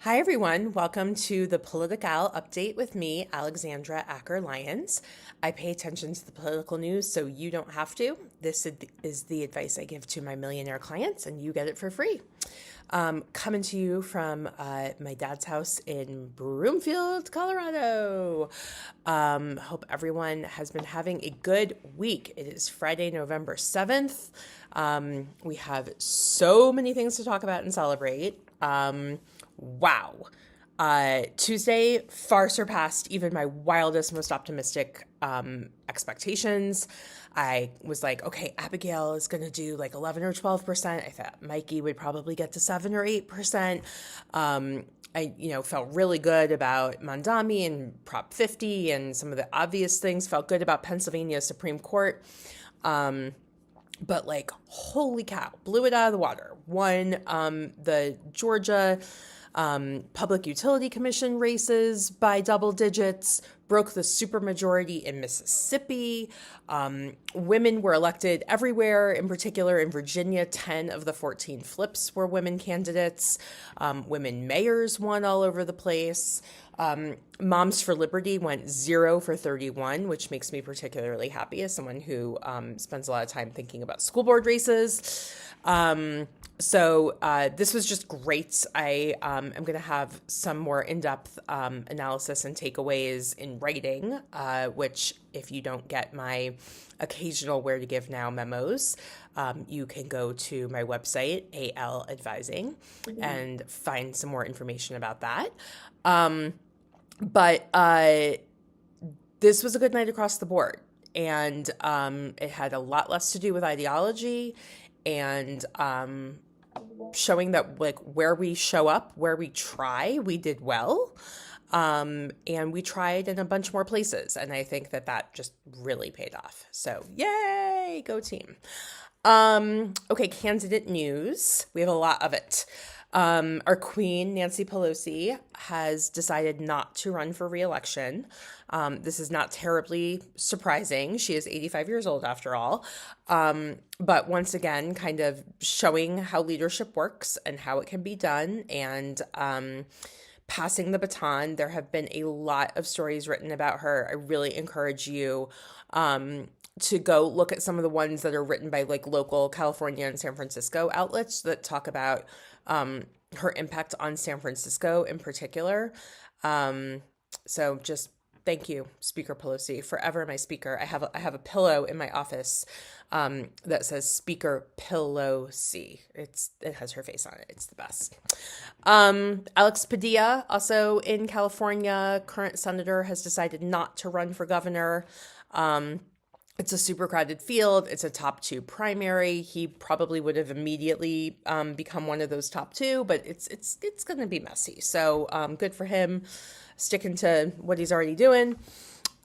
Hi, everyone. Welcome to the PoliticAL update with me, Alexandra Acker-Lyons. I pay attention to the political news so you don't have to. This is the advice I give to my millionaire clients, and you get it for free. Coming to you from my dad's house in Broomfield, Colorado. Hope everyone has been having a good week. It is Friday, November 7th. We have so many things to talk about and celebrate. Wow. Tuesday far surpassed even my wildest, most optimistic expectations. I was like, okay, Abigail is going to do like 11 or 12%. I thought Mikey would probably get to 7 or 8%. I felt really good about Mandami and Prop 50 and some of the obvious things. Felt good about Pennsylvania Supreme Court. But like, holy cow, blew it out of the water. Won the Georgia Public Utility Commission races by double digits, broke the supermajority in Mississippi. Women were elected everywhere, in particular in Virginia. 10 of the 14 flips were women candidates. Women mayors won all over the place. Moms for Liberty went 0 for 31, which makes me particularly happy as someone who spends a lot of time thinking about school board races. So this was just great. I am going to have some more in-depth analysis and takeaways in writing, which if you don't get my occasional Where to Give Now memos, you can go to my website, AL Advising, and find some more information about that. But this was a good night across the board. And it had a lot less to do with ideology and showing that like where we show up, where we try, we did well. And we tried in a bunch more places. And I think that just really paid off. So yay, go team. Okay, candidate news. We have a lot of it. Our queen, Nancy Pelosi, has decided not to run for re-election. This is not terribly surprising. She is 85 years old after all. But once again, kind of showing how leadership works and how it can be done and passing the baton. There have been a lot of stories written about her. I really encourage you to go look at some of the ones that are written by like local California and San Francisco outlets that talk about her impact on San Francisco in particular. So just thank you, Speaker Pelosi, forever my speaker. I have a pillow in my office that says Speaker Pelosi. It has her face on it. It's the best. Alex Padilla, also in California, current senator, has decided not to run for governor. It's a super crowded field. It's a top 2 primary. He probably would have immediately become one of those top 2, but it's going to be messy. So good for him, sticking to what he's already doing.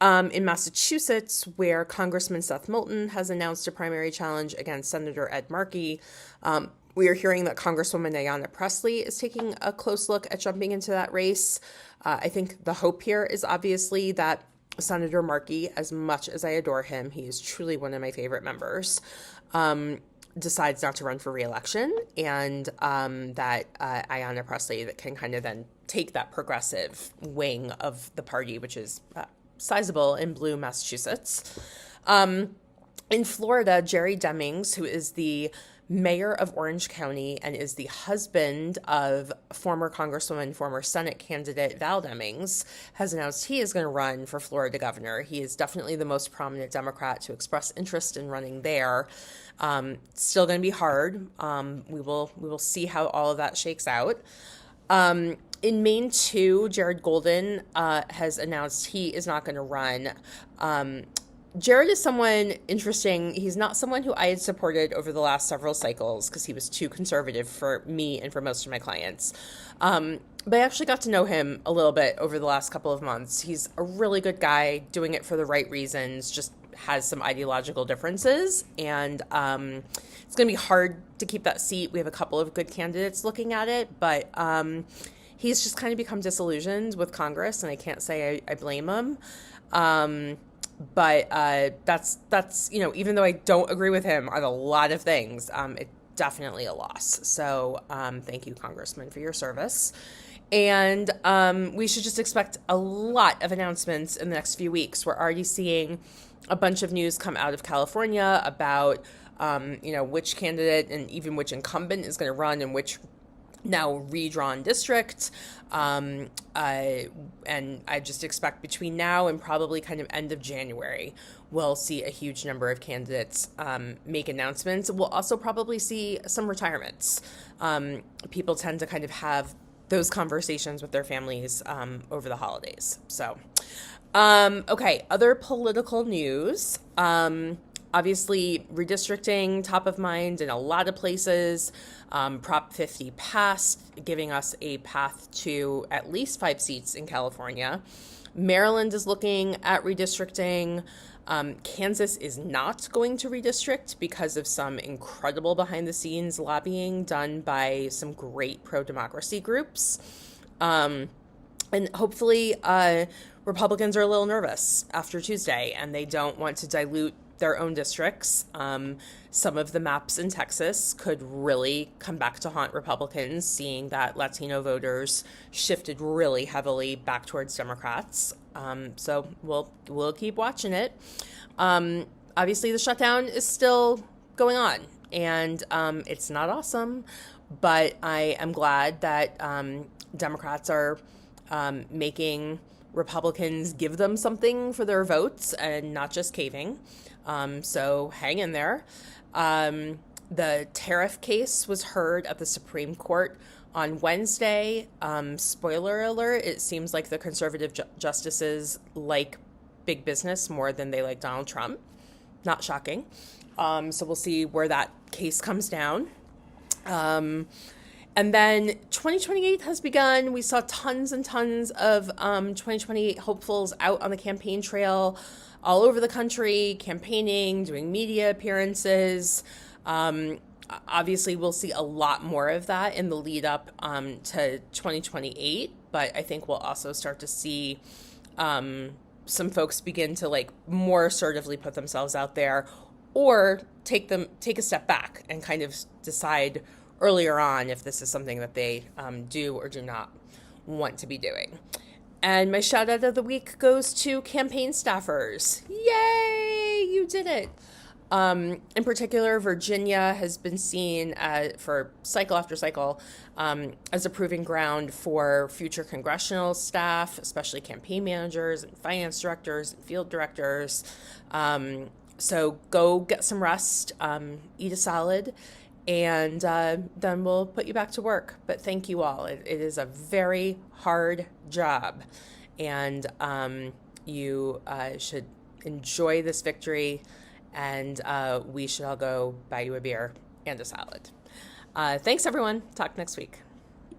In Massachusetts, where Congressman Seth Moulton has announced a primary challenge against Senator Ed Markey, we are hearing that Congresswoman Ayanna Pressley is taking a close look at jumping into that race. I think the hope here is obviously that Senator Markey, as much as I adore him, he is truly one of my favorite members, decides not to run for re-election, and that Ayanna Pressley that can kind of then take that progressive wing of the party, which is sizable in blue Massachusetts. In Florida, Jerry Demings, who is the mayor of Orange County and is the husband of former Congresswoman, former Senate candidate Val Demings, has announced he is going to run for Florida governor. He is definitely the most prominent Democrat to express interest in running there. Still going to be hard. We will see how all of that shakes out. In Maine, too, Jared Golden has announced he is not going to run. Jared is someone interesting. He's not someone who I had supported over the last several cycles because he was too conservative for me and for most of my clients. But I actually got to know him a little bit over the last couple of months. He's a really good guy, doing it for the right reasons, just has some ideological differences. And it's going to be hard to keep that seat. We have a couple of good candidates looking at it, but he's just kind of become disillusioned with Congress, and I can't say I blame him. But that's even though I don't agree with him on a lot of things, definitely a loss. So thank you, Congressman, for your service. And we should just expect a lot of announcements in the next few weeks. We're already seeing a bunch of news come out of California about, which candidate and even which incumbent is going to run in which now redrawn district. And I just expect between now and probably kind of end of January, we'll see a huge number of candidates make announcements. We'll also probably see some retirements. People tend to kind of have those conversations with their families over the holidays. So, okay, other political news. Obviously, redistricting top of mind in a lot of places. Prop 50 passed, giving us a path to at least 5 seats in California. Maryland is looking at redistricting. Kansas is not going to redistrict because of some incredible behind-the-scenes lobbying done by some great pro-democracy groups. And hopefully Republicans are a little nervous after Tuesday, and they don't want to dilute their own districts. Some of the maps in Texas could really come back to haunt Republicans, seeing that Latino voters shifted really heavily back towards Democrats. So we'll keep watching it. Obviously, the shutdown is still going on, and it's not awesome, but I am glad that Democrats are making Republicans give them something for their votes and not just caving. So hang in there. The tariff case was heard at the Supreme Court on Wednesday. Spoiler alert, it seems like the conservative justices like big business more than they like Donald Trump. Not shocking. So we'll see where that case comes down. And then 2028 has begun. We saw tons and tons of 2028 hopefuls out on the campaign trail all over the country, campaigning, doing media appearances. Obviously, we'll see a lot more of that in the lead up to 2028. But I think we'll also start to see some folks begin to more assertively put themselves out there, or take a step back and kind of decide earlier on if this is something that they do or do not want to be doing. And my shout out of the week goes to campaign staffers. Yay, you did it. In particular, Virginia has been seen for cycle after cycle as a proving ground for future congressional staff, especially campaign managers and finance directors and field directors. So go get some rest, eat a salad, and then we'll put you back to work. But thank you all. It is a very hard job, and you should enjoy this victory, and we should all go buy you a beer and a salad. Thanks, everyone. Talk next week.